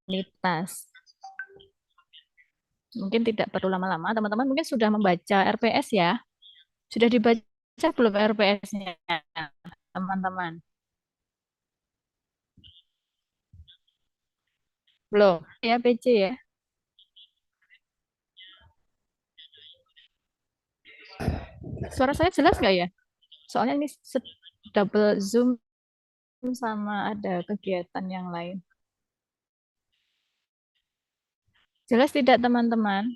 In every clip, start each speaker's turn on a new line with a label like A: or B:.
A: komunitas. Mungkin tidak perlu lama-lama, teman-teman mungkin sudah membaca RPS ya. Sudah dibaca belum RPS-nya, teman-teman? Belum, ya PC ya. Suara saya jelas nggak ya? Soalnya ini double zoom sama ada kegiatan yang lain. Jelas tidak teman-teman?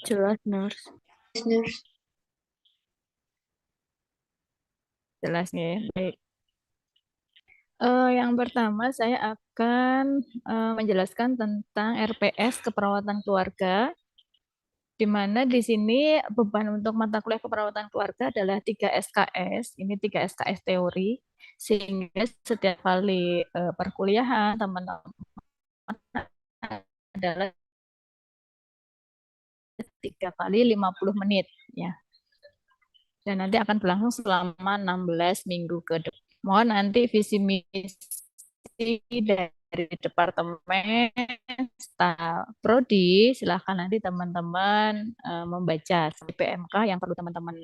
B: Jelas, Nurse.
A: Jelas ya. Baik. Yang pertama saya akan menjelaskan tentang RPS keperawatan keluarga, di mana di sini beban untuk mata kuliah keperawatan keluarga adalah 3 SKS. Ini 3 SKS teori, sehingga setiap kali perkuliahan teman-teman adalah 3 kali 50 menit ya. Dan nanti akan berlangsung selama 16 minggu ke depan. Mohon nanti visi misi dari departemen staf prodi, silahkan nanti teman-teman membaca PMK yang perlu teman-teman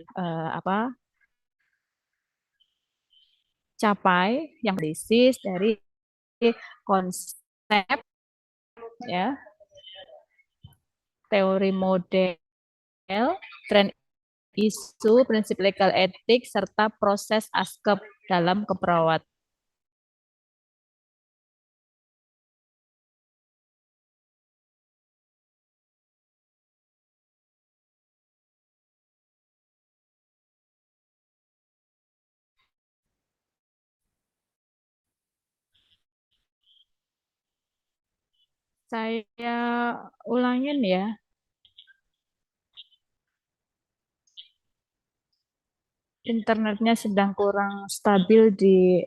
A: capai, yang basis dari konsep ya, teori model, tren isu, prinsip legal etik, serta proses ASKEP dalam keperawatan. Saya ulangin ya. Internetnya sedang kurang stabil di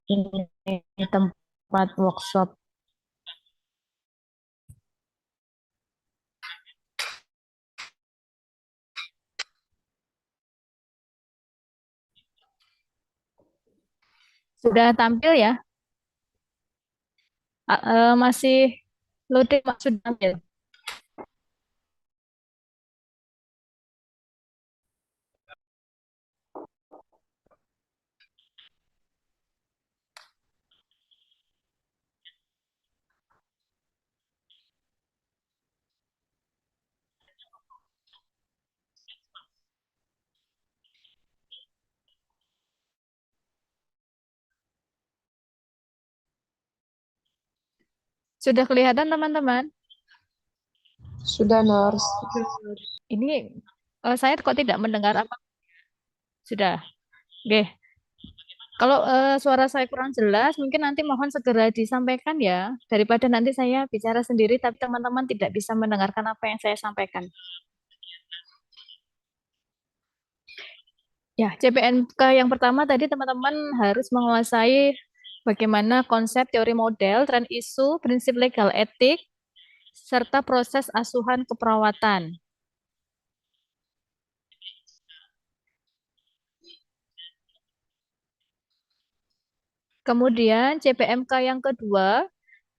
A: ini tempat workshop. Sudah tampil ya? Masih loading, sudah tampil. Sudah kelihatan teman-teman?
C: Sudah, Nurse.
A: Ini saya kok tidak mendengar apa? Sudah. Oke. Kalau suara saya kurang jelas, mungkin nanti mohon segera disampaikan ya, daripada nanti saya bicara sendiri tapi teman-teman tidak bisa mendengarkan apa yang saya sampaikan. Ya, CPNK yang pertama tadi teman-teman harus menguasai bagaimana konsep teori model, tren isu, prinsip legal etik, serta proses asuhan keperawatan. Kemudian CPMK yang kedua,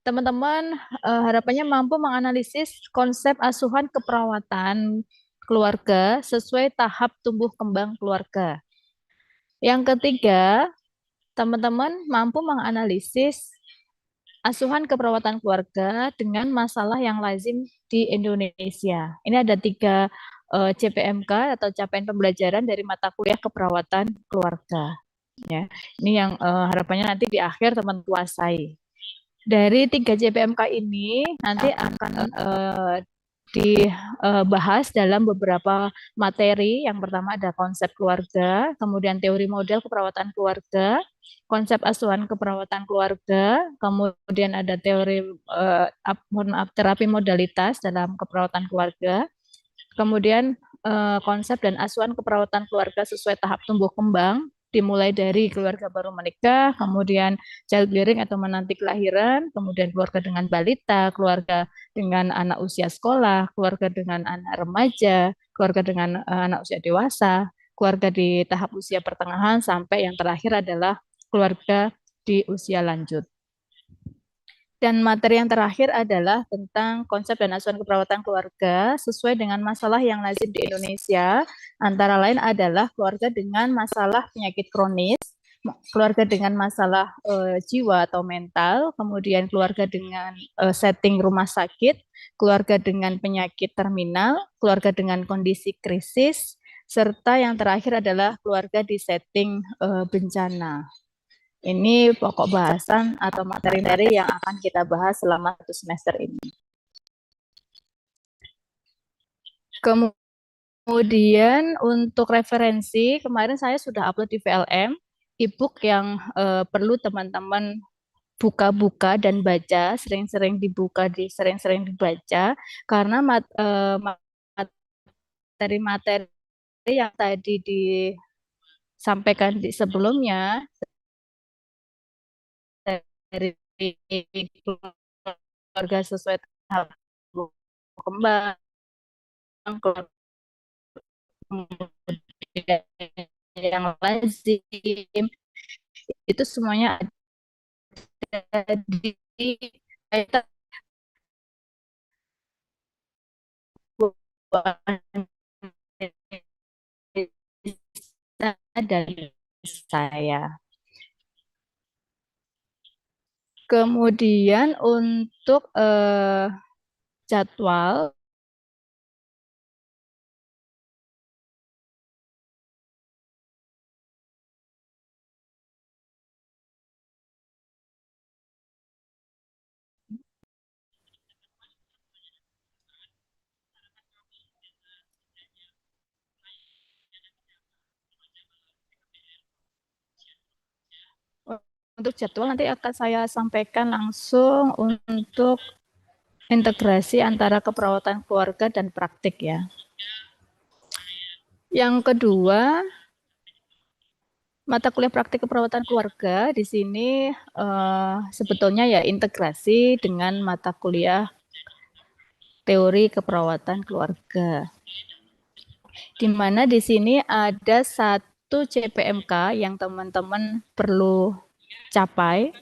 A: teman-teman harapannya mampu menganalisis konsep asuhan keperawatan keluarga sesuai tahap tumbuh kembang keluarga. Yang ketiga, teman-teman mampu menganalisis asuhan keperawatan keluarga dengan masalah yang lazim di Indonesia. Ini ada 3 CPMK atau capaian pembelajaran dari mata kuliah keperawatan keluarga. Ya, ini yang harapannya nanti di akhir teman kuasai. Dari 3 CPMK ini nanti akan dibahas dalam beberapa materi. Yang pertama ada konsep keluarga, kemudian teori model keperawatan keluarga, konsep asuhan keperawatan keluarga, kemudian ada teori terapi modalitas dalam keperawatan keluarga, kemudian konsep dan asuhan keperawatan keluarga sesuai tahap tumbuh kembang, dimulai dari keluarga baru menikah, kemudian childbearing atau menanti kelahiran, kemudian keluarga dengan balita, keluarga dengan anak usia sekolah, keluarga dengan anak remaja, keluarga dengan anak usia dewasa, keluarga di tahap usia pertengahan, sampai yang terakhir adalah keluarga di usia lanjut. Dan materi yang terakhir adalah tentang konsep dan asuhan keperawatan keluarga sesuai dengan masalah yang lazim di Indonesia. Antara lain adalah keluarga dengan masalah penyakit kronis, keluarga dengan masalah jiwa atau mental, kemudian keluarga dengan setting rumah sakit, keluarga dengan penyakit terminal, keluarga dengan kondisi krisis, serta yang terakhir adalah keluarga di setting bencana. Ini pokok bahasan atau materi-materi yang akan kita bahas selama 1 semester ini. Kemudian untuk referensi, kemarin saya sudah upload di VLM, e-book yang perlu teman-teman buka-buka dan baca, sering-sering dibaca, karena materi-materi yang tadi disampaikan di sebelumnya, dari keluarga sesuai tahap kembang, kemudian yang lazim, itu semuanya ada di dari saya. Kemudian untuk jadwal, nanti akan saya sampaikan langsung untuk integrasi antara keperawatan keluarga dan praktik ya. Yang kedua, mata kuliah praktik keperawatan keluarga di sini sebetulnya ya integrasi dengan mata kuliah teori keperawatan keluarga. Di mana di sini ada 1 CPMK yang teman-teman perlu capai,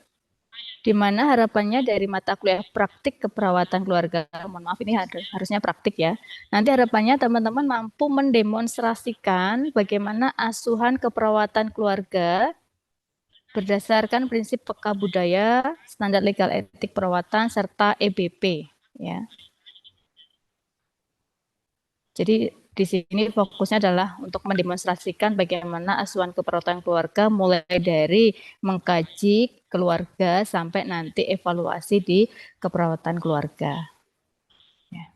A: di mana harapannya dari mata kuliah praktik keperawatan keluarga, mohon maaf ini harusnya praktik ya, nanti harapannya teman-teman mampu mendemonstrasikan bagaimana asuhan keperawatan keluarga berdasarkan prinsip peka budaya, standar legal etik perawatan, serta EBP. Ya. Jadi di sini fokusnya adalah untuk mendemonstrasikan bagaimana asuhan keperawatan keluarga mulai dari mengkaji keluarga sampai nanti evaluasi di keperawatan keluarga. Ya.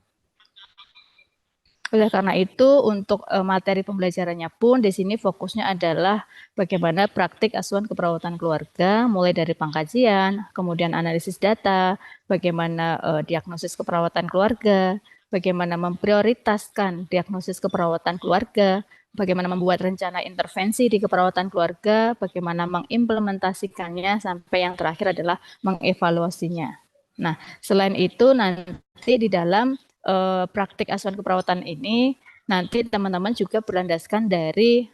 A: Oleh karena itu untuk materi pembelajarannya pun di sini fokusnya adalah bagaimana praktik asuhan keperawatan keluarga mulai dari pengkajian, kemudian analisis data, bagaimana diagnosis keperawatan keluarga, bagaimana memprioritaskan diagnosis keperawatan keluarga, bagaimana membuat rencana intervensi di keperawatan keluarga, bagaimana mengimplementasikannya, sampai yang terakhir adalah mengevaluasinya. Nah, selain itu nanti di dalam praktik asuhan keperawatan ini, nanti teman-teman juga berlandaskan dari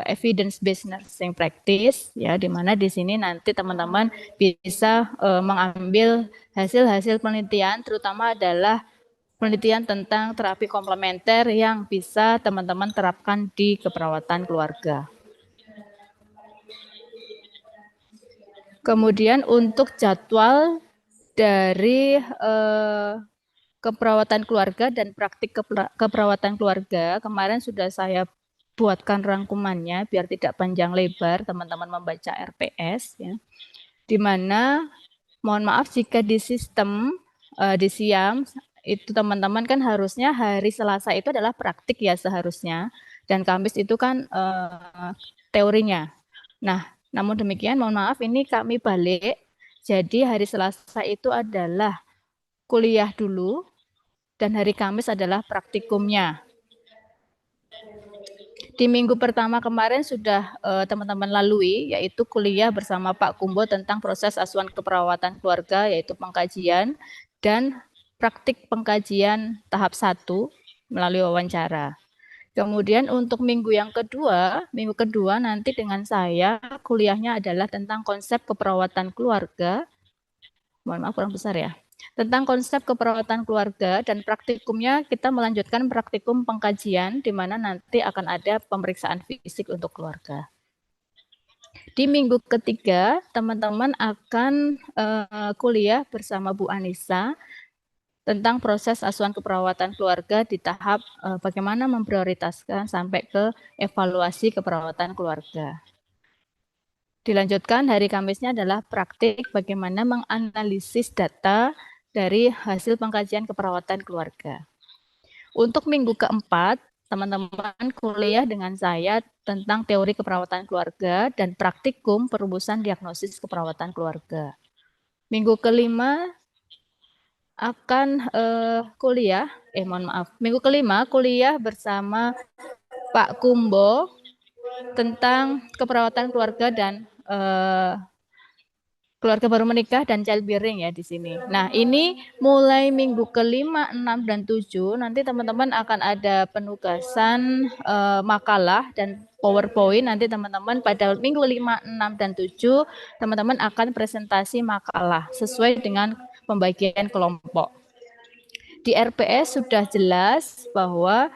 A: evidence based nursing practice ya, di mana di sini nanti teman-teman bisa mengambil hasil-hasil penelitian, terutama adalah penelitian tentang terapi komplementer yang bisa teman-teman terapkan di keperawatan keluarga. Kemudian untuk jadwal dari keperawatan keluarga dan praktik keperawatan keluarga, kemarin sudah saya buatkan rangkumannya biar tidak panjang lebar teman-teman membaca RPS ya. Di mana mohon maaf jika di sistem di SIAM itu teman-teman kan harusnya hari Selasa itu adalah praktik ya seharusnya, dan Kamis itu kan teorinya. Nah, namun demikian mohon maaf ini kami balik. Jadi hari Selasa itu adalah kuliah dulu dan hari Kamis adalah praktikumnya. Di minggu pertama kemarin sudah teman-teman lalui, yaitu kuliah bersama Pak Kumbo tentang proses asuhan keperawatan keluarga, yaitu pengkajian dan praktik pengkajian tahap 1 melalui wawancara. Kemudian untuk minggu kedua nanti dengan saya kuliahnya adalah tentang konsep keperawatan keluarga mohon maaf kurang besar ya. Tentang konsep keperawatan keluarga dan praktikumnya kita melanjutkan praktikum pengkajian di mana nanti akan ada pemeriksaan fisik untuk keluarga. Di minggu ketiga, teman-teman akan kuliah bersama Bu Anissa tentang proses asuhan keperawatan keluarga di tahap bagaimana memprioritaskan sampai ke evaluasi keperawatan keluarga. Dilanjutkan hari Kamisnya adalah praktik bagaimana menganalisis data dari hasil pengkajian keperawatan keluarga. Untuk minggu keempat, teman-teman kuliah dengan saya tentang teori keperawatan keluarga dan praktikum perumusan diagnosis keperawatan keluarga. Minggu kelima akan minggu kelima kuliah bersama Pak Kumbo tentang keperawatan keluarga dan keluarga baru menikah dan childbearing ya di sini. Nah, ini mulai minggu ke-5, 6, dan 7 nanti teman-teman akan ada penugasan makalah dan PowerPoint. Nanti teman-teman pada minggu 5, 6, dan 7 teman-teman akan presentasi makalah sesuai dengan pembagian kelompok. Di RPS sudah jelas bahwa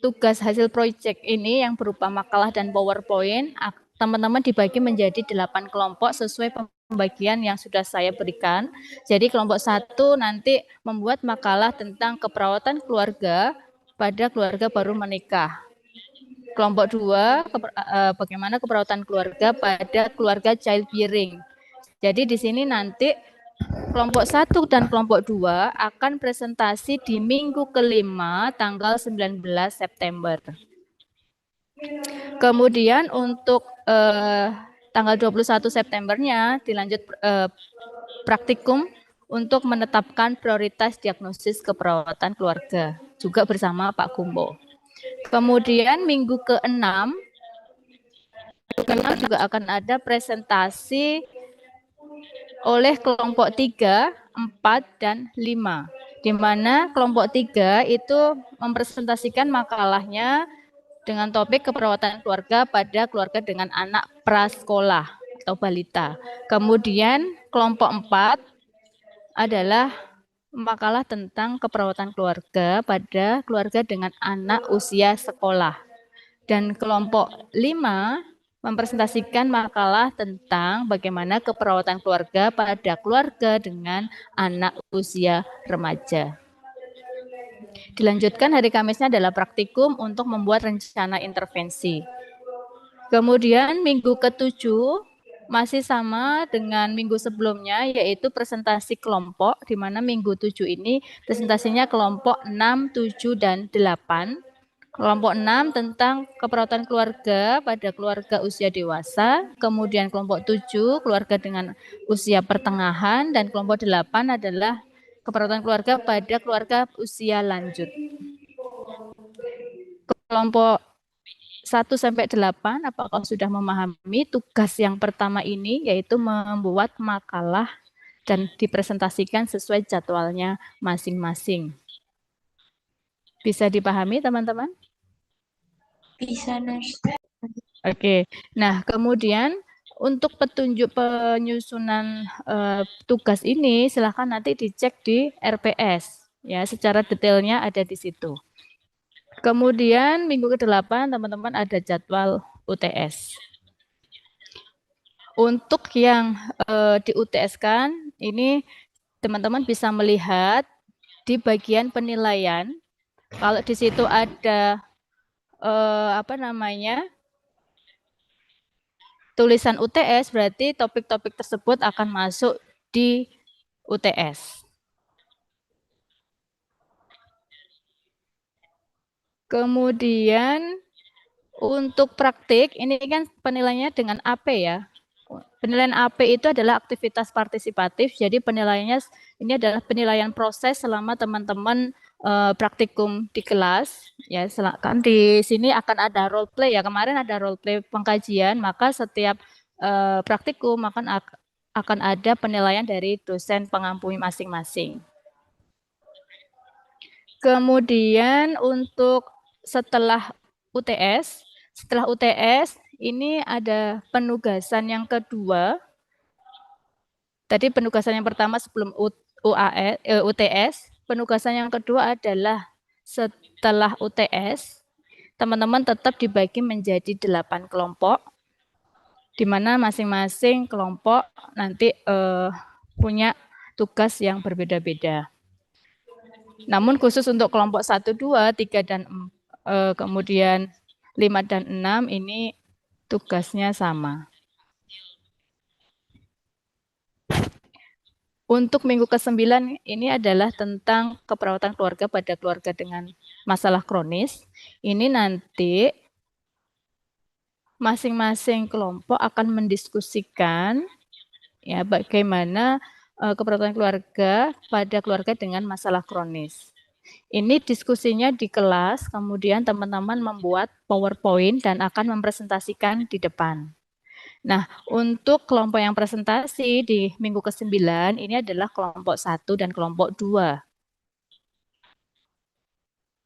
A: tugas hasil proyek ini yang berupa makalah dan PowerPoint teman-teman dibagi menjadi 8 kelompok sesuai pembagian yang sudah saya berikan. Jadi kelompok 1 nanti membuat makalah tentang keperawatan keluarga pada keluarga baru menikah. Kelompok 2 bagaimana keperawatan keluarga pada keluarga childbearing. Jadi di sini nanti kelompok 1 dan kelompok 2 akan presentasi di minggu ke-5 tanggal 19 September. Kemudian untuk tanggal 21 Septembernya dilanjut praktikum untuk menetapkan prioritas diagnosis keperawatan keluarga juga bersama Pak Kumbo. Kemudian minggu ke-6 juga akan ada presentasi oleh kelompok 3, 4, dan 5. Di mana kelompok 3 itu mempresentasikan makalahnya dengan topik keperawatan keluarga pada keluarga dengan anak prasekolah atau balita. Kemudian kelompok 4 adalah makalah tentang keperawatan keluarga pada keluarga dengan anak usia sekolah. Dan kelompok 5 mempresentasikan makalah tentang bagaimana keperawatan keluarga pada keluarga dengan anak usia remaja. Dilanjutkan hari Kamisnya adalah praktikum untuk membuat rencana intervensi. Kemudian minggu ke-7 masih sama dengan minggu sebelumnya, yaitu presentasi kelompok, di mana minggu 7 ini presentasinya kelompok 6, 7, dan 8. Kelompok 6 tentang keperawatan keluarga pada keluarga usia dewasa, kemudian kelompok 7 keluarga dengan usia pertengahan, dan kelompok 8 adalah keperawatan keluarga pada keluarga usia lanjut. Kelompok 1-8, apakah sudah memahami tugas yang pertama ini, yaitu membuat makalah dan dipresentasikan sesuai jadwalnya masing-masing. Bisa dipahami teman-teman?
B: Bisa, Nurse.
A: Oke, nah kemudian untuk petunjuk penyusunan tugas ini silahkan nanti dicek di RPS, ya secara detailnya ada di situ. Kemudian minggu ke-8 teman-teman ada jadwal UTS. Untuk yang di UTS-kan ini teman-teman bisa melihat di bagian penilaian. Kalau di situ ada tulisan UTS, berarti topik-topik tersebut akan masuk di UTS. Kemudian untuk praktik, ini kan penilaiannya dengan AP ya. Penilaian AP itu adalah aktivitas partisipatif, jadi penilaiannya ini adalah penilaian proses selama teman-teman praktikum di kelas. Ya, kan di sini akan ada role play ya. Kemarin ada role play pengkajian, maka setiap praktikum akan ada penilaian dari dosen pengampu masing-masing. Kemudian untuk setelah UTS ini ada penugasan yang kedua, Tadi penugasan yang pertama sebelum UTS, penugasan yang kedua adalah setelah UTS, teman-teman tetap dibagi menjadi 8 kelompok, di mana masing-masing kelompok nanti punya tugas yang berbeda-beda. Namun khusus untuk kelompok 1, 2, 3, dan kemudian 5 dan 6 ini tugasnya sama. Untuk minggu ke-9 ini adalah tentang keperawatan keluarga pada keluarga dengan masalah kronis. Ini nanti masing-masing kelompok akan mendiskusikan ya bagaimana keperawatan keluarga pada keluarga dengan masalah kronis. Ini diskusinya di kelas, kemudian teman-teman membuat PowerPoint dan akan mempresentasikan di depan. Nah, untuk kelompok yang presentasi di minggu ke-9 ini adalah kelompok 1 dan kelompok 2.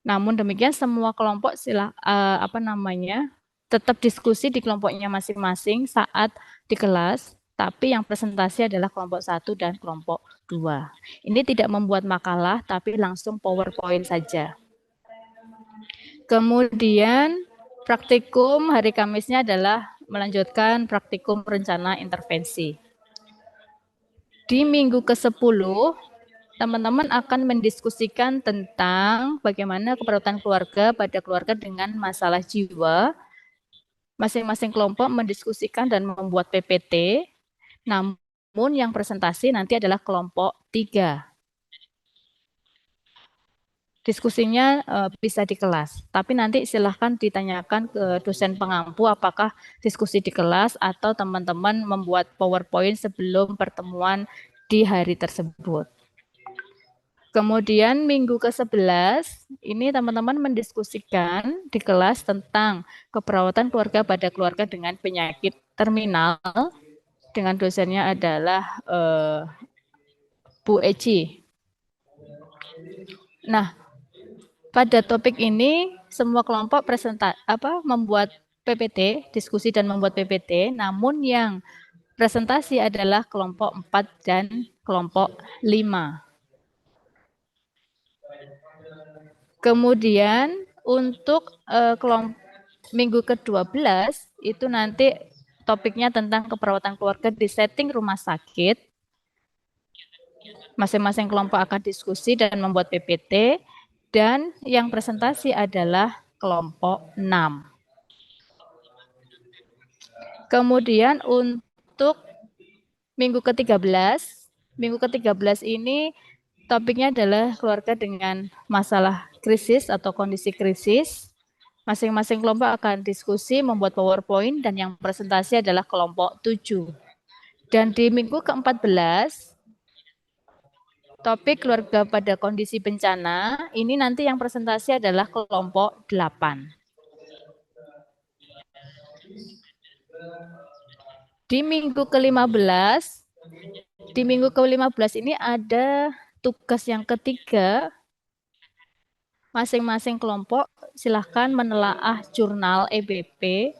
A: Namun demikian semua kelompok tetap diskusi di kelompoknya masing-masing saat di kelas, tapi yang presentasi adalah kelompok 1 dan kelompok 2. Ini tidak membuat makalah, tapi langsung PowerPoint saja. Kemudian praktikum hari Kamisnya adalah melanjutkan praktikum rencana intervensi. Di minggu ke-10, teman-teman akan mendiskusikan tentang bagaimana keperawatan keluarga pada keluarga dengan masalah jiwa. Masing-masing kelompok mendiskusikan dan membuat PPT, namun yang presentasi nanti adalah kelompok 3. Diskusinya bisa di kelas, tapi nanti silahkan ditanyakan ke dosen pengampu apakah diskusi di kelas atau teman-teman membuat PowerPoint sebelum pertemuan di hari tersebut. Kemudian minggu ke-11, ini teman-teman mendiskusikan di kelas tentang keperawatan keluarga pada keluarga dengan penyakit terminal, dengan dosennya adalah Bu Eci. Nah, pada topik ini semua kelompok membuat PPT, diskusi dan membuat PPT, namun yang presentasi adalah kelompok 4 dan kelompok 5. Kemudian untuk kelompok minggu ke-12 itu nanti topiknya tentang keperawatan keluarga di setting rumah sakit. Masing-masing kelompok akan diskusi dan membuat PPT, dan yang presentasi adalah kelompok 6. Kemudian untuk minggu ke-13 ini topiknya adalah keluarga dengan masalah krisis atau kondisi krisis. Masing-masing kelompok akan diskusi, membuat PowerPoint, dan yang presentasi adalah kelompok 7. Dan di minggu ke-14, topik keluarga pada kondisi bencana, ini nanti yang presentasi adalah kelompok 8. Di minggu ke-15 ini ada tugas yang ketiga. Masing-masing kelompok silahkan menelaah jurnal EBP,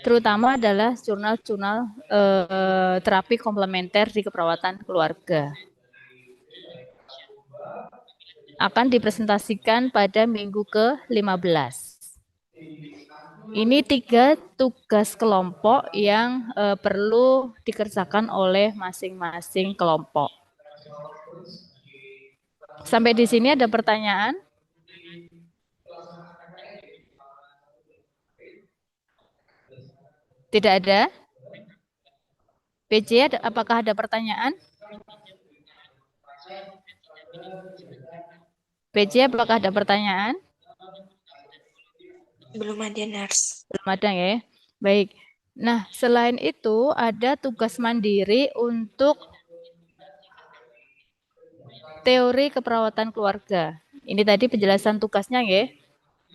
A: terutama adalah jurnal-jurnal terapi komplementer di keperawatan keluarga. Akan dipresentasikan pada minggu ke-15. Ini 3 tugas kelompok yang perlu dikerjakan oleh masing-masing kelompok. Sampai di sini ada pertanyaan? Tidak ada? PJ, apakah ada pertanyaan? PJ, apakah ada pertanyaan?
B: Belum ada, Nurse.
A: Belum ada ya. Baik. Nah, selain itu ada tugas mandiri untuk teori keperawatan keluarga. Ini tadi penjelasan tugasnya ya.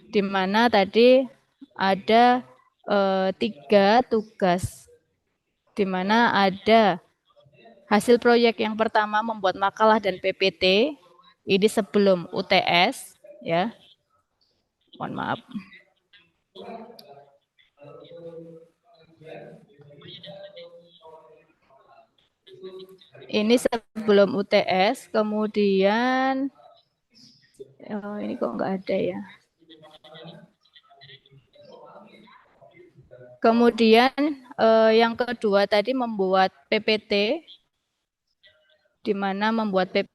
A: Di mana tadi ada 3 tugas. Di mana ada hasil proyek yang pertama membuat makalah dan PPT. Ini sebelum UTS ya. Mohon maaf. Ini sebelum UTS, kemudian ini kok nggak ada ya. Kemudian yang kedua tadi membuat PPT, di mana membuat PPT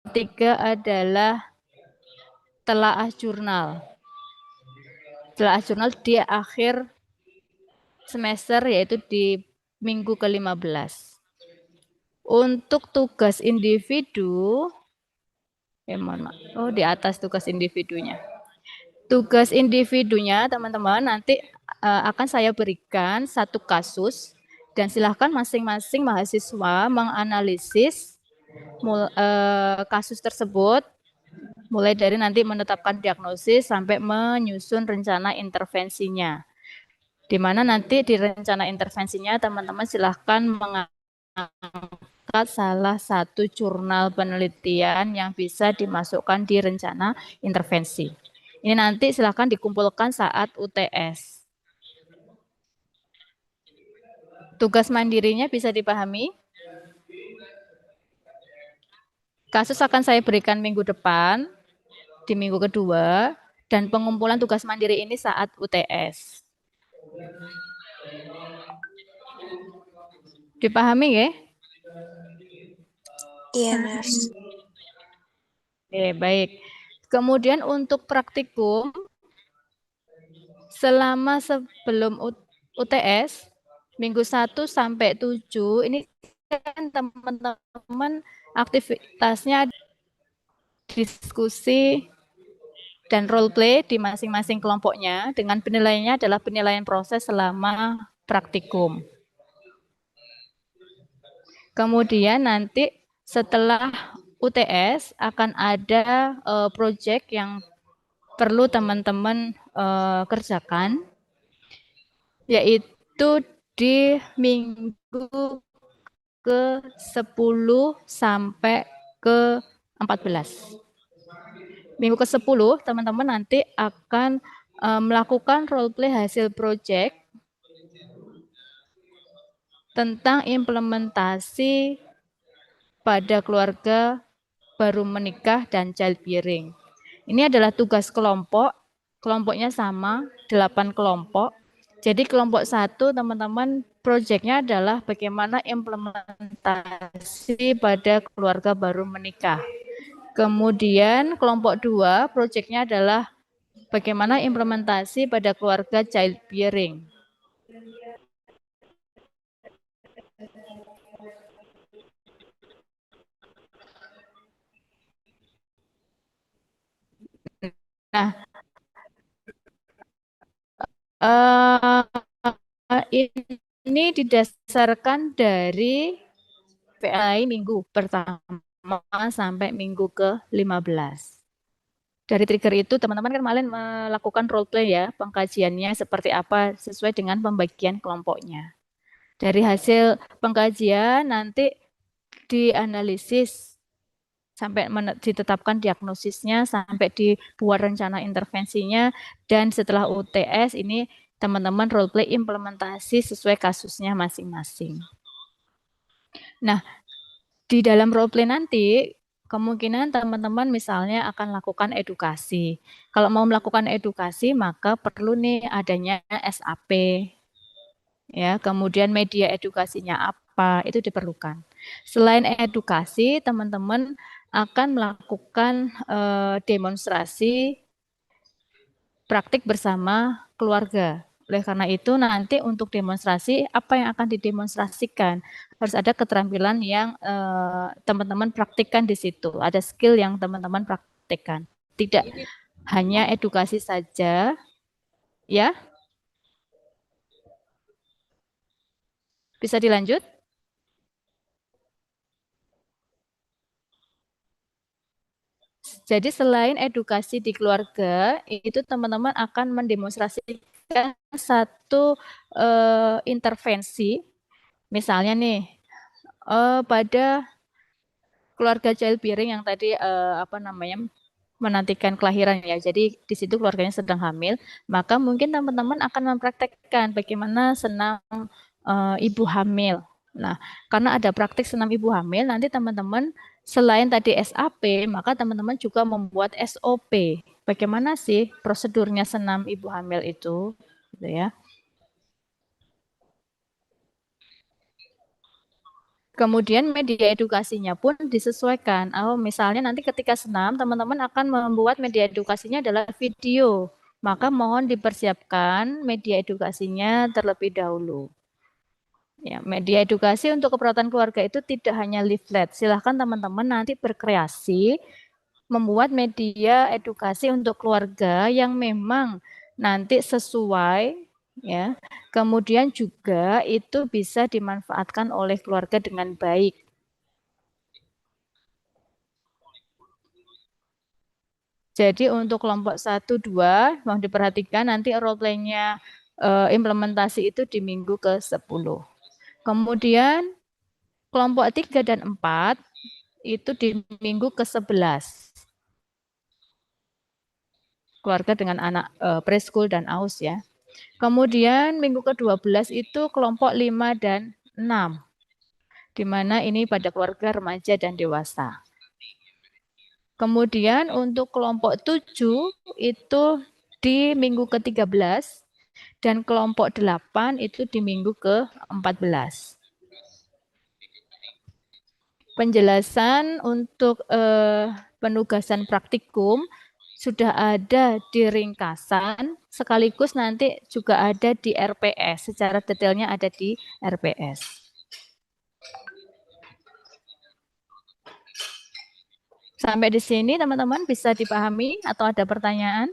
A: ketiga adalah telaah jurnal. Telaah jurnal di akhir semester, yaitu di minggu ke-15. Untuk tugas individu, mohon maaf. Oh, di atas tugas individunya. Tugas individunya teman-teman nanti akan saya berikan satu kasus dan silahkan masing-masing mahasiswa menganalisis kasus tersebut mulai dari nanti menetapkan diagnosis sampai menyusun rencana intervensinya. Di mana nanti di rencana intervensinya teman-teman silahkan mengangkat salah satu jurnal penelitian yang bisa dimasukkan di rencana intervensi. Ini nanti silahkan dikumpulkan saat UTS. Tugas mandirinya bisa dipahami? Kasus akan saya berikan minggu depan, di minggu kedua, dan pengumpulan tugas mandiri ini saat UTS. Dipahami ya?
B: Iya, Nurse.
A: Oke, baik. Kemudian untuk praktikum, selama sebelum UTS, minggu 1 sampai 7, ini kan teman-teman aktivitasnya diskusi dan role play di masing-masing kelompoknya dengan penilaiannya adalah penilaian proses selama praktikum. Kemudian nanti setelah UTS akan ada proyek yang perlu teman-teman kerjakan, yaitu di minggu ke-10 sampai ke-14. Minggu ke-10 teman-teman nanti akan melakukan role play hasil proyek tentang implementasi pada keluarga baru menikah dan childbearing. Ini adalah tugas kelompok, kelompoknya sama, 8 kelompok. Jadi kelompok 1 teman-teman proyeknya adalah bagaimana implementasi pada keluarga baru menikah. Kemudian kelompok 2 proyeknya adalah bagaimana implementasi pada keluarga childbearing. Nah, ini didasarkan dari PLI minggu pertama sampai minggu ke-15. Dari trigger itu teman-teman kan kemarin melakukan role play ya, pengkajiannya seperti apa sesuai dengan pembagian kelompoknya. Dari hasil pengkajian nanti dianalisis sampai ditetapkan diagnosisnya, sampai dibuat rencana intervensinya, dan setelah UTS ini teman-teman role play implementasi sesuai kasusnya masing-masing. Nah, di dalam role play nanti kemungkinan teman-teman misalnya akan lakukan edukasi. Kalau mau melakukan edukasi maka perlu nih adanya SAP. Ya, kemudian media edukasinya apa, itu diperlukan. Selain edukasi, teman-teman akan melakukan demonstrasi praktik bersama keluarga. Oleh karena itu nanti untuk demonstrasi apa yang akan didemonstrasikan harus ada keterampilan yang teman-teman praktikkan di situ. Ada skill yang teman-teman praktikkan. Tidak hanya edukasi saja, ya. Bisa dilanjut? Jadi selain edukasi di keluarga, itu teman-teman akan mendemonstrasikan satu intervensi. Misalnya nih, pada keluarga childbearing yang tadi menantikan kelahiran ya. Jadi di situ keluarganya sedang hamil, maka mungkin teman-teman akan mempraktekkan bagaimana senam ibu hamil. Nah, karena ada praktik senam ibu hamil, nanti teman-teman selain tadi SAP, maka teman-teman juga membuat SOP. Bagaimana sih prosedurnya senam ibu hamil itu, gitu ya. Kemudian media edukasinya pun disesuaikan. Oh, misalnya nanti ketika senam, teman-teman akan membuat media edukasinya adalah video. Maka mohon dipersiapkan media edukasinya terlebih dahulu. Ya, media edukasi untuk keperawatan keluarga itu tidak hanya leaflet. Silahkan teman-teman nanti berkreasi membuat media edukasi untuk keluarga yang memang nanti sesuai ya. Kemudian juga itu bisa dimanfaatkan oleh keluarga dengan baik. Jadi untuk kelompok 1 2 mohon diperhatikan nanti role play-nya implementasi itu di minggu ke-10. Kemudian kelompok 3 dan 4 itu di minggu ke-11. Keluarga dengan anak preschool dan AUS ya. Kemudian minggu ke-12 itu kelompok 5 dan 6. Di mana ini pada keluarga remaja dan dewasa. Kemudian untuk kelompok 7 itu di minggu ke-13 dan kelompok 8 itu di minggu ke-14. Penjelasan untuk penugasan praktikum sudah ada di ringkasan, sekaligus nanti juga ada di RPS. Secara detailnya ada di RPS. Sampai di sini teman-teman bisa dipahami atau ada pertanyaan?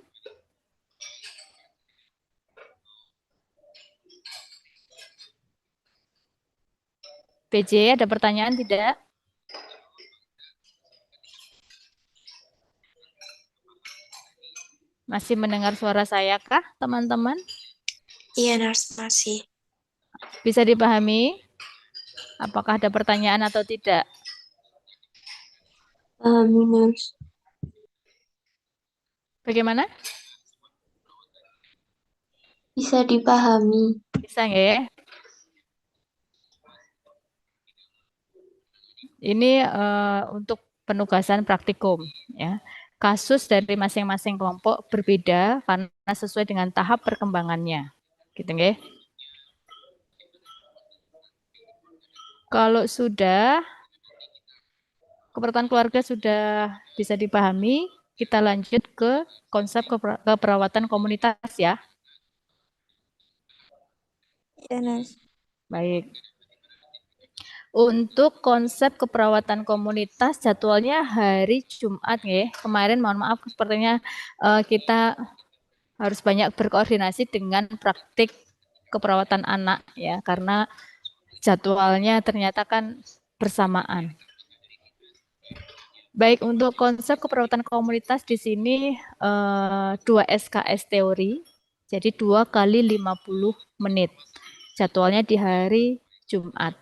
A: PJ, ada pertanyaan tidak? Masih mendengar suara saya kah, teman-teman?
B: Iya, Nurse, masih.
A: Bisa dipahami? Apakah ada pertanyaan atau tidak?
C: Nurse.
A: Bagaimana?
C: Bisa dipahami.
A: Bisa ya? Ini untuk penugasan praktikum ya. Kasus dari masing-masing kelompok berbeda karena sesuai dengan tahap perkembangannya. Gitu nggih. Kalau sudah keperawatan keluarga sudah bisa dipahami, kita lanjut ke konsep keperawatan komunitas ya.
B: Iya, Nurse.
A: Baik. Untuk konsep keperawatan komunitas jadwalnya hari Jumat ya. Kemarin mohon maaf sepertinya kita harus banyak berkoordinasi dengan praktik keperawatan anak ya karena jadwalnya ternyata kan bersamaan. Baik, untuk konsep keperawatan komunitas di sini 2 SKS teori. Jadi 2 kali 50 menit. Jadwalnya di hari Jumat.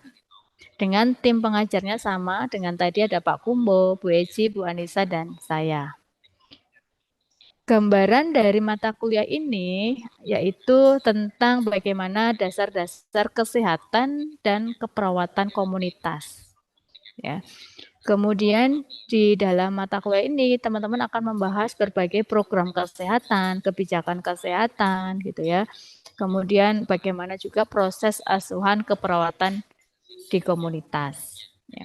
A: Dengan tim pengajarnya sama dengan tadi ada Pak Kumbo, Bu Eci, Bu Anissa, dan saya. Gambaran dari mata kuliah ini yaitu tentang bagaimana dasar-dasar kesehatan dan keperawatan komunitas. Ya. Kemudian di dalam mata kuliah ini teman-teman akan membahas berbagai program kesehatan, kebijakan kesehatan gitu ya. Kemudian bagaimana juga proses asuhan keperawatan di komunitas. Ya.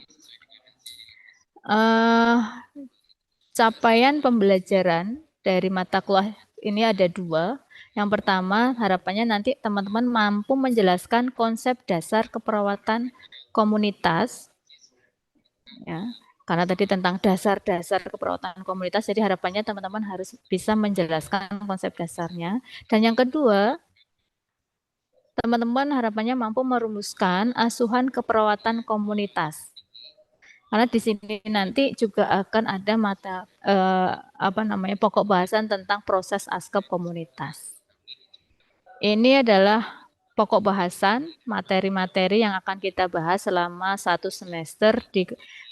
A: Capaian pembelajaran dari mata kuliah ini ada 2. Yang pertama, harapannya nanti teman-teman mampu menjelaskan konsep dasar keperawatan komunitas. Ya, karena tadi tentang dasar-dasar keperawatan komunitas, jadi harapannya teman-teman harus bisa menjelaskan konsep dasarnya. Dan yang kedua, teman-teman harapannya mampu merumuskan asuhan keperawatan komunitas. Karena di sini nanti juga akan ada pokok bahasan tentang proses askep komunitas. Ini adalah pokok bahasan materi-materi yang akan kita bahas selama 1 semester di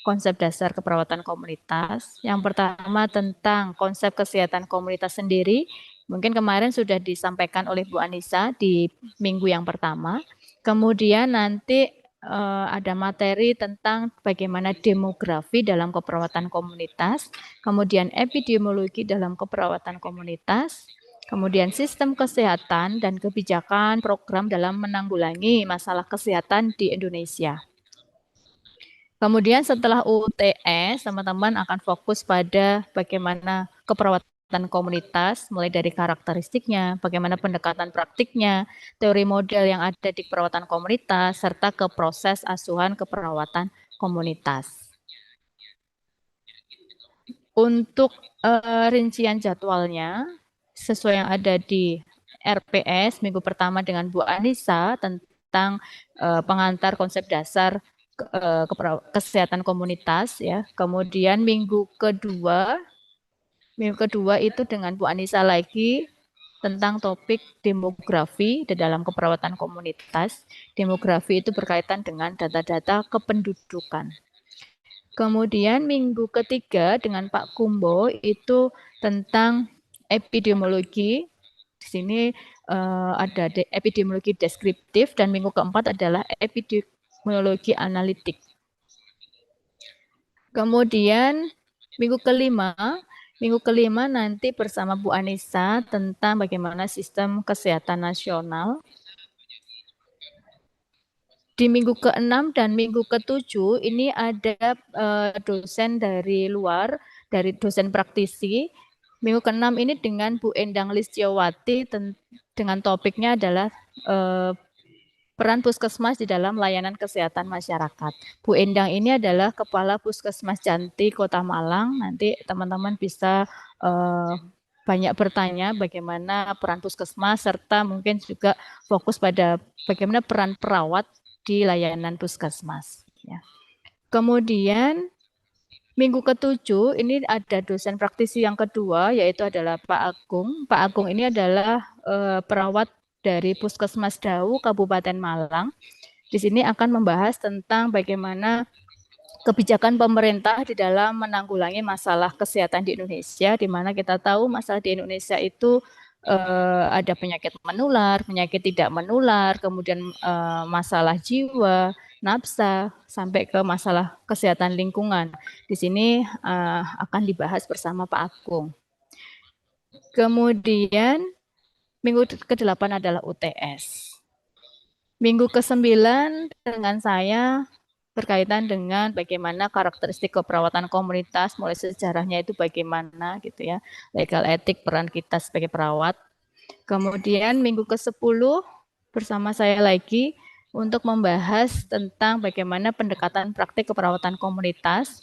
A: konsep dasar keperawatan komunitas. Yang pertama tentang konsep kesehatan komunitas sendiri. Mungkin kemarin sudah disampaikan oleh Bu Anissa di minggu yang pertama. Kemudian nanti ada materi tentang bagaimana demografi dalam keperawatan komunitas, kemudian epidemiologi dalam keperawatan komunitas, kemudian sistem kesehatan dan kebijakan program dalam menanggulangi masalah kesehatan di Indonesia. Kemudian setelah UTS, teman-teman akan fokus pada bagaimana keperawatan komunitas, mulai dari karakteristiknya, bagaimana pendekatan praktiknya, teori model yang ada di keperawatan komunitas, serta ke proses asuhan keperawatan komunitas. Untuk rincian jadwalnya, sesuai yang ada di RPS minggu pertama dengan Bu Anissa tentang pengantar konsep dasar kesehatan komunitas ya. Kemudian minggu kedua itu dengan Bu Anissa lagi tentang topik demografi di dalam keperawatan komunitas. Demografi itu berkaitan dengan data-data kependudukan. Kemudian minggu ketiga dengan Pak Kumbo itu tentang epidemiologi. Di sini ada epidemiologi deskriptif dan minggu keempat adalah epidemiologi analitik. Kemudian minggu kelima nanti bersama Bu Anissa tentang bagaimana sistem kesehatan nasional. Di minggu ke-6 dan minggu ke-7 ini ada dosen dari luar, dari dosen praktisi. Minggu ke-6 ini dengan Bu Endang Listiawati dengan topiknya adalah peran puskesmas di dalam layanan kesehatan masyarakat. Bu Endang ini adalah Kepala Puskesmas Janti Kota Malang. Nanti teman-teman bisa banyak bertanya bagaimana peran puskesmas serta mungkin juga fokus pada bagaimana peran perawat di layanan puskesmas. Ya. Kemudian minggu ke-7 ini ada dosen praktisi yang kedua yaitu adalah Pak Agung. Pak Agung ini adalah perawat dari Puskesmas Dau Kabupaten Malang. Di sini akan membahas tentang bagaimana kebijakan pemerintah di dalam menanggulangi masalah kesehatan di Indonesia, di mana kita tahu masalah di Indonesia itu ada penyakit menular, penyakit tidak menular, kemudian masalah jiwa, nafsa, sampai ke masalah kesehatan lingkungan. Di sini akan dibahas bersama Pak Agung. Kemudian minggu ke-8 adalah UTS. Minggu ke-9 dengan saya berkaitan dengan bagaimana karakteristik keperawatan komunitas, mulai sejarahnya itu bagaimana gitu ya, legal etik peran kita sebagai perawat. Kemudian minggu ke-10 bersama saya lagi untuk membahas tentang bagaimana pendekatan praktik keperawatan komunitas.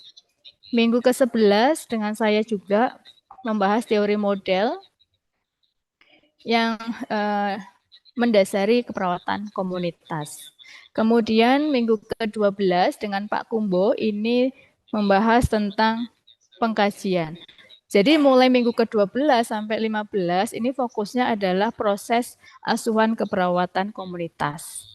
A: Minggu ke-11 dengan saya juga membahas teori model yang mendasari keperawatan komunitas. Kemudian minggu ke-12 dengan Pak Kumbo ini membahas tentang pengkajian. Jadi mulai minggu ke-12 sampai 15 ini fokusnya adalah proses asuhan keperawatan komunitas.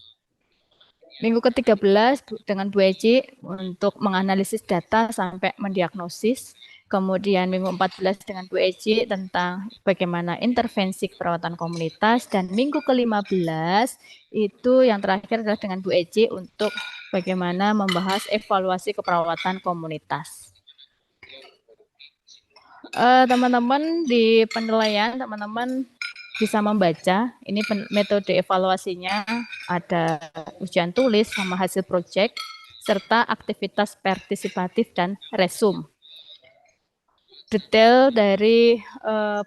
A: Minggu ke-13 dengan Bu Eci untuk menganalisis data sampai mendiagnosis. Kemudian minggu 14 dengan Bu Eci tentang bagaimana intervensi keperawatan komunitas. Dan minggu ke-15 itu yang terakhir adalah dengan Bu Eci untuk bagaimana membahas evaluasi keperawatan komunitas. Teman-teman di penilaian, teman-teman bisa membaca. Ini metode evaluasinya ada ujian tulis sama hasil proyek, serta aktivitas partisipatif dan resum. Detail dari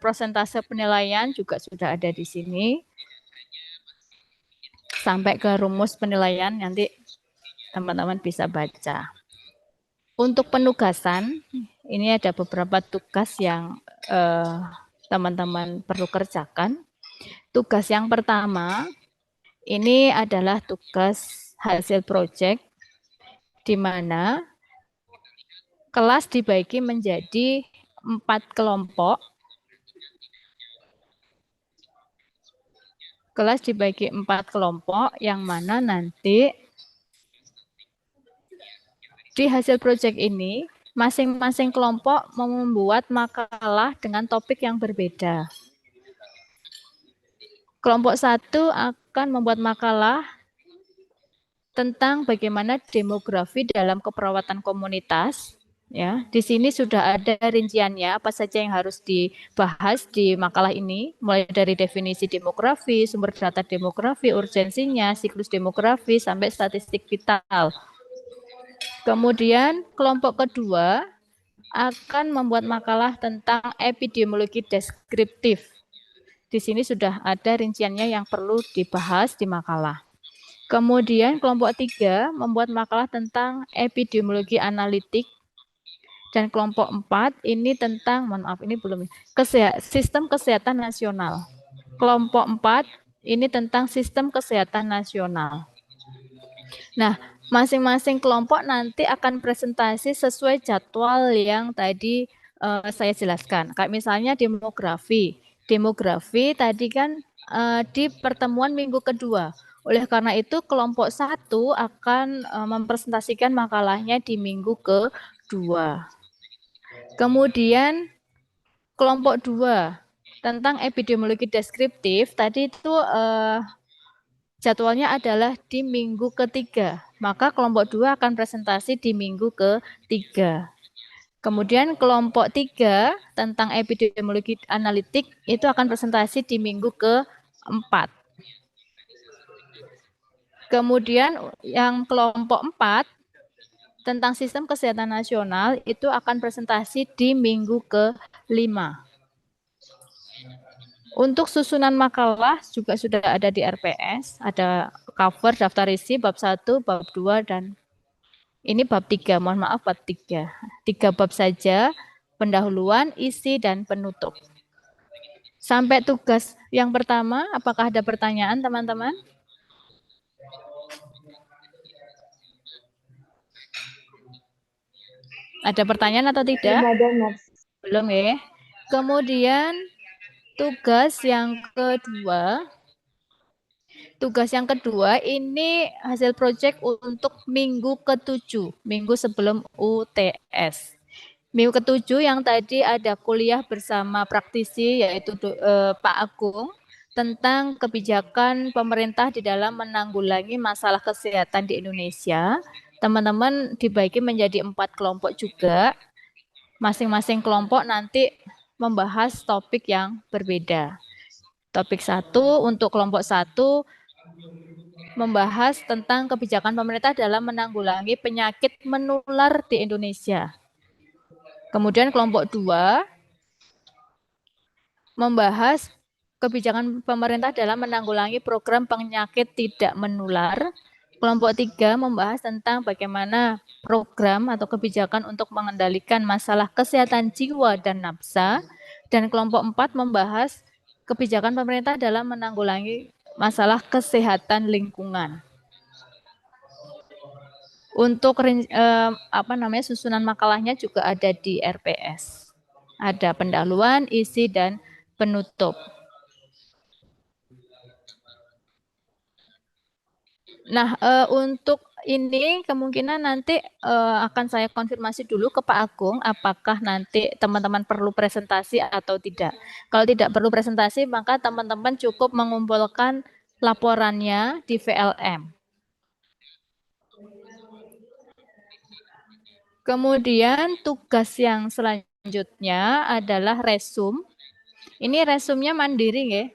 A: prosentase penilaian juga sudah ada di sini. Sampai ke rumus penilaian nanti teman-teman bisa baca. Untuk penugasan, ini ada beberapa tugas yang teman-teman perlu kerjakan. Tugas yang pertama, ini adalah tugas hasil proyek, di mana kelas dibagi menjadi 4 kelompok. Kelas dibagi 4 kelompok, yang mana nanti Di hasil proyek ini, masing-masing kelompok membuat makalah dengan topik yang berbeda. Kelompok 1 akan membuat makalah tentang bagaimana demografi dalam keperawatan komunitas. Ya, di sini sudah ada rinciannya apa saja yang harus dibahas di makalah ini, mulai dari definisi demografi, sumber data demografi, urgensinya, siklus demografi, sampai statistik vital. Kemudian kelompok kedua akan membuat makalah tentang epidemiologi deskriptif. Di sini sudah ada rinciannya yang perlu dibahas di makalah. Kemudian kelompok 3 membuat makalah tentang epidemiologi analitik. Dan kelompok 4 ini tentang, mohon maaf ini belum, sistem kesehatan nasional. Kelompok 4 ini tentang sistem kesehatan nasional. Nah, masing-masing kelompok nanti akan presentasi sesuai jadwal yang tadi saya jelaskan. Kayak misalnya demografi. Demografi tadi kan di pertemuan minggu kedua. Oleh karena itu kelompok 1 akan mempresentasikan makalahnya di minggu kedua. Kemudian kelompok 2 tentang epidemiologi deskriptif tadi itu jadwalnya adalah di minggu ketiga. Maka kelompok 2 akan presentasi di minggu ketiga. Kemudian kelompok 3 tentang epidemiologi analitik itu akan presentasi di minggu keempat. Kemudian yang kelompok 4 tentang sistem kesehatan nasional itu akan presentasi di minggu ke-5. Untuk susunan makalah juga sudah ada di RPS, ada cover, daftar isi, bab 1, bab 2, dan ini bab 3, mohon maaf bab 3. 3 bab saja, pendahuluan, isi, dan penutup. Sampai tugas yang pertama, apakah ada pertanyaan teman-teman? Ada pertanyaan atau tidak? Belum ya. Kemudian tugas yang kedua ini hasil proyek untuk minggu ke-7, minggu sebelum UTS. Minggu ke-7 yang tadi ada kuliah bersama praktisi yaitu Pak Agung tentang kebijakan pemerintah di dalam menanggulangi masalah kesehatan di Indonesia. Teman-teman dibagi menjadi 4 kelompok juga. Masing-masing kelompok nanti membahas topik yang berbeda. Topik 1 untuk kelompok 1 membahas tentang kebijakan pemerintah dalam menanggulangi penyakit menular di Indonesia. Kemudian kelompok 2 membahas kebijakan pemerintah dalam menanggulangi program penyakit tidak menular. Kelompok 3 membahas tentang bagaimana program atau kebijakan untuk mengendalikan masalah kesehatan jiwa dan nafsa. Dan kelompok 4 membahas kebijakan pemerintah dalam menanggulangi masalah kesehatan lingkungan. Untuk susunan makalahnya juga ada di RPS. Ada pendahuluan, isi, dan penutup. Nah, untuk ini kemungkinan nanti akan saya konfirmasi dulu ke Pak Agung apakah nanti teman-teman perlu presentasi atau tidak. Kalau tidak perlu presentasi, maka teman-teman cukup mengumpulkan laporannya di VLM. Kemudian tugas yang selanjutnya adalah resum. Ini resumnya mandiri ya.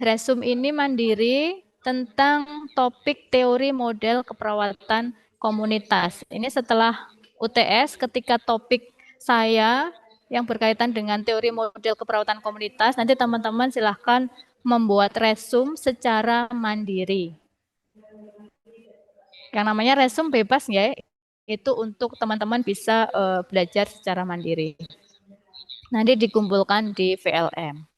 A: Resum ini mandiri tentang topik teori model keperawatan komunitas. Ini setelah UTS ketika topik saya yang berkaitan dengan teori model keperawatan komunitas, nanti teman-teman silahkan membuat resum secara mandiri. Yang namanya resum bebas ya, itu untuk teman-teman bisa belajar secara mandiri. Nanti dikumpulkan di VLM.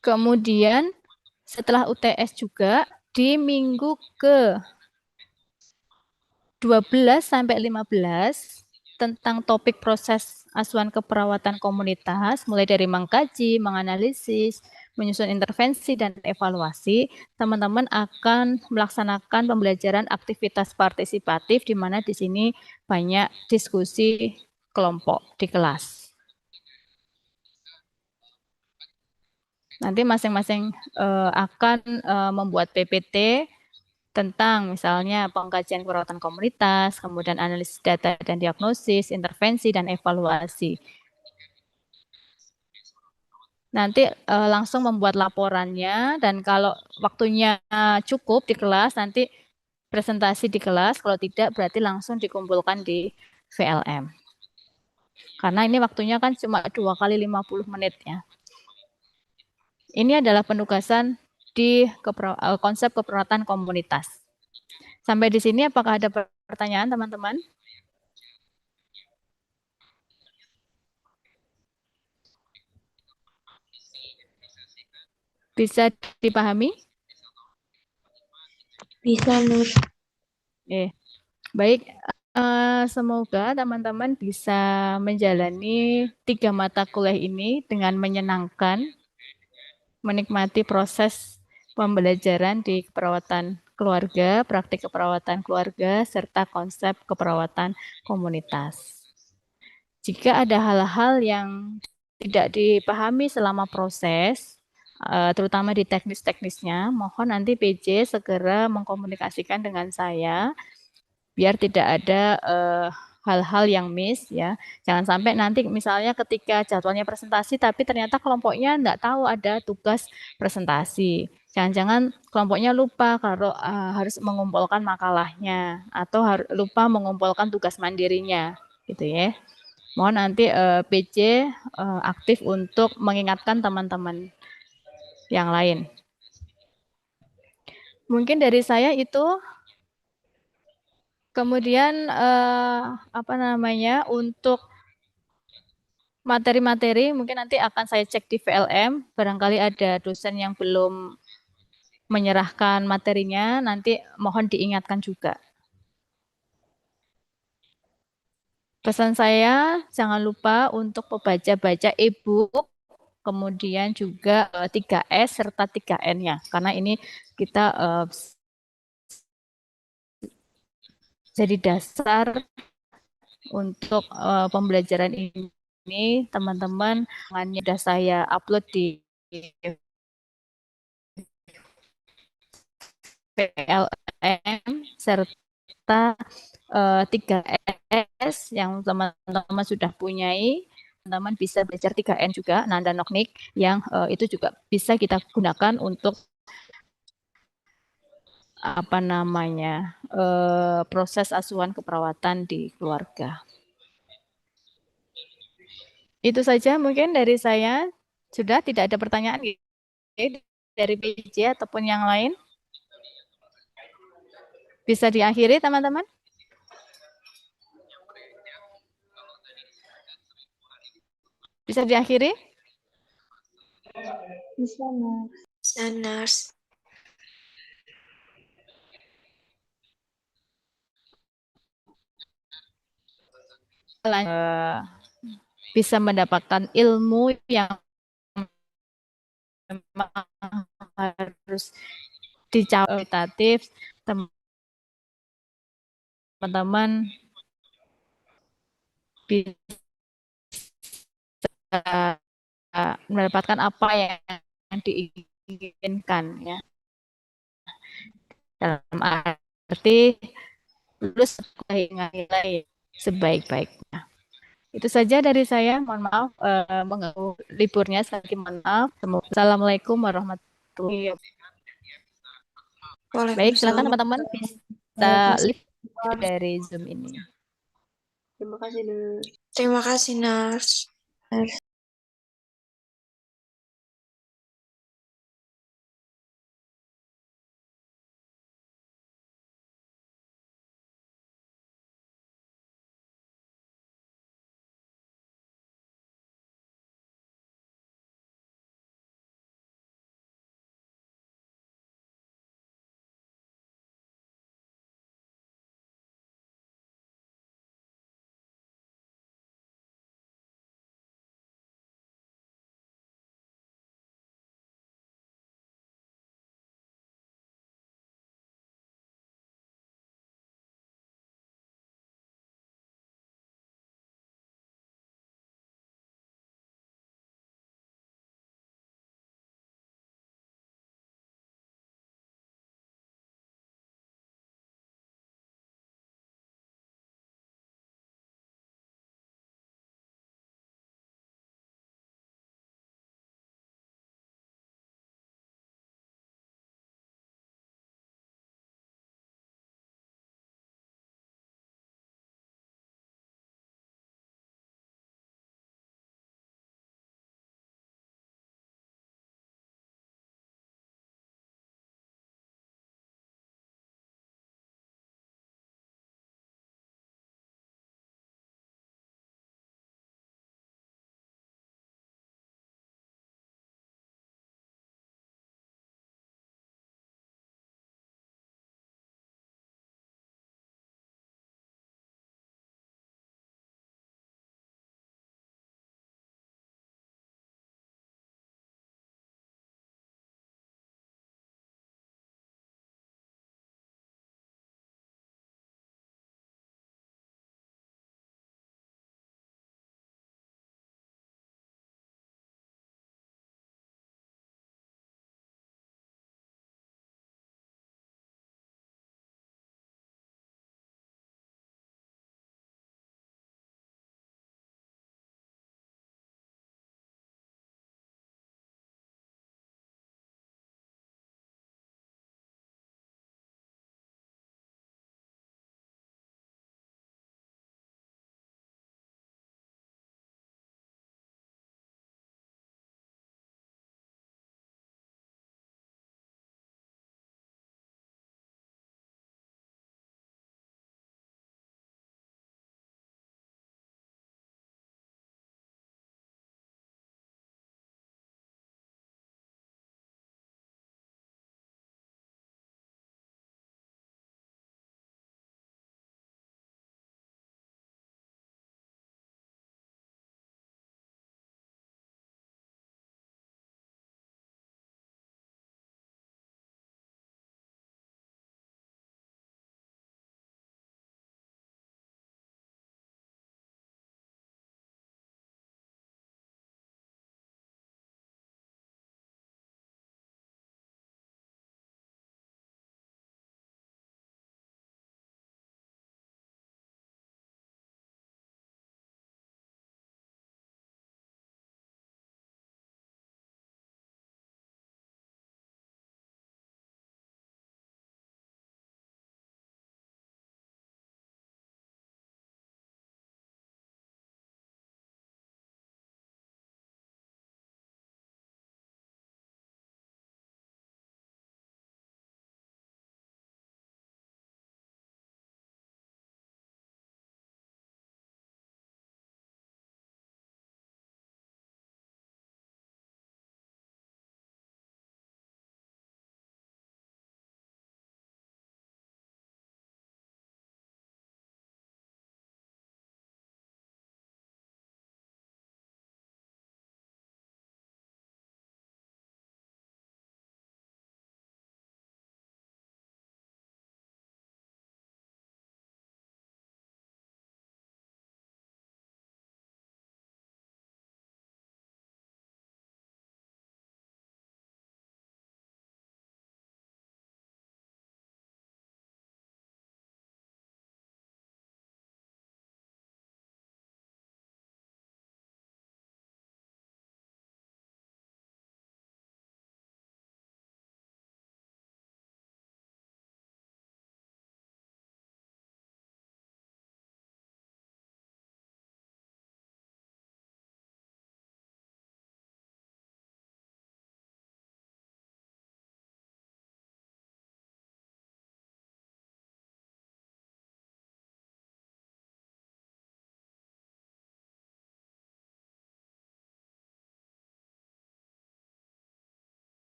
A: Kemudian setelah UTS juga di minggu ke-12 sampai 15 tentang topik proses asuhan keperawatan komunitas, mulai dari mengkaji, menganalisis, menyusun intervensi dan evaluasi, teman-teman akan melaksanakan pembelajaran aktivitas partisipatif di mana di sini banyak diskusi kelompok di kelas. Nanti masing-masing akan membuat PPT tentang misalnya pengkajian perawatan komunitas, kemudian analisis data dan diagnosis, intervensi dan evaluasi. Nanti langsung membuat laporannya, dan kalau waktunya cukup di kelas, nanti presentasi di kelas, kalau tidak berarti langsung dikumpulkan di VLM. Karena ini waktunya kan cuma 2 kali 50 menit ya. Ini adalah penugasan di konsep keperawatan komunitas. Sampai di sini apakah ada pertanyaan teman-teman? Bisa dipahami?
C: Bisa, Nurs.
A: Baik, semoga teman-teman bisa menjalani 3 mata kuliah ini dengan menyenangkan, menikmati proses pembelajaran di keperawatan keluarga, praktik keperawatan keluarga, serta konsep keperawatan komunitas. Jika ada hal-hal yang tidak dipahami selama proses, terutama di teknis-teknisnya, mohon nanti PJ segera mengkomunikasikan dengan saya biar tidak ada hal-hal yang miss ya. Jangan sampai nanti misalnya ketika jadwalnya presentasi tapi ternyata kelompoknya enggak tahu ada tugas presentasi. Jangan-jangan kelompoknya lupa kalau harus mengumpulkan makalahnya atau lupa mengumpulkan tugas mandirinya gitu ya. Mohon nanti PJ aktif untuk mengingatkan teman-teman yang lain. Mungkin dari saya itu. Kemudian untuk materi-materi mungkin nanti akan saya cek di VLM, barangkali ada dosen yang belum menyerahkan materinya, nanti mohon diingatkan juga. Pesan saya, jangan lupa untuk membaca e-book, kemudian juga 3S serta 3N-nya, karena ini kita jadi dasar untuk pembelajaran ini, teman-teman, sudah saya upload di VLM serta 3S yang teman-teman sudah punyai. Teman-teman bisa belajar 3N juga, Nanda Noknik, yang itu juga bisa kita gunakan untuk proses asuhan keperawatan di keluarga. Itu saja mungkin dari saya. Sudah tidak ada pertanyaan dari PJ ataupun yang lain? Bisa diakhiri teman-teman? Bisa diakhiri?
C: Bisa, Nurs.
B: Bisa, Nurs.
A: Bisa mendapatkan ilmu yang memang harus dicapai teman-teman bisa mendapatkan apa yang diinginkan ya. Dalam arti lulus nilai sebaik-baiknya. Itu saja dari saya. Mohon maaf mengganggu liburnya. Sekali mohon maaf. Assalamualaikum warahmatullahi wabarakatuh. Baik, silakan teman-teman bisa live dari Zoom ini.
C: Terima kasih, Nurs.
B: Terima kasih, Nurs.